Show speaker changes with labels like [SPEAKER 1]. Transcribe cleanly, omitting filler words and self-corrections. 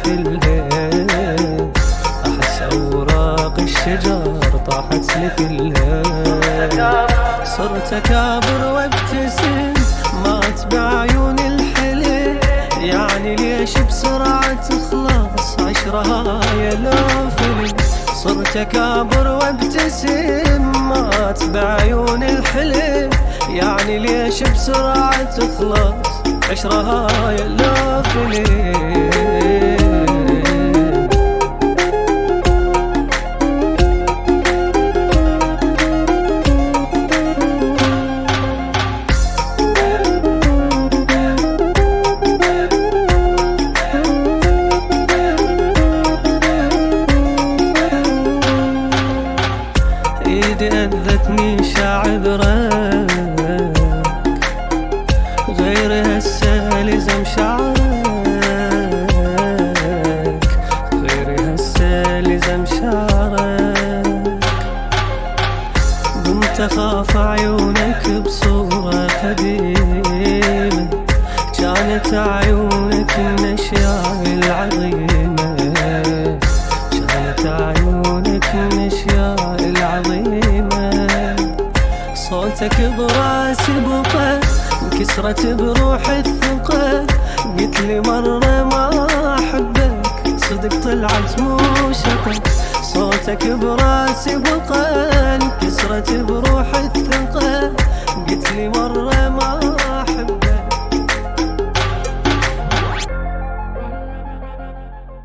[SPEAKER 1] في الهيل، أحس أوراق الشجر طاحت لي في الهيل. صرت أكابر وابتسم مات بعيون الحلم، يعني ليش بسرعة تخلص عشرة يا لو فيلم. صرت أكابر وابتسم مات بعيون الحلم، يعني ليش بسرعة تخلص عشرة يا لو فيلم. ايدي اذتني شعبرك، غير هسه لزم شعرك، غير هسه لزم شعرك. قمت اخاف عيونك بصورة قديمة، كانت عيونك النشياء العظيمة، كانت عيونك النشياء العظيمة. صوتك براسي بقى انكسرت بروح الثقة، قلت لي مرة ما أحبك صدق طلعت مو شقة. صوتك براسي بقى انكسرت بروح الثقة، قلت لي مرة ما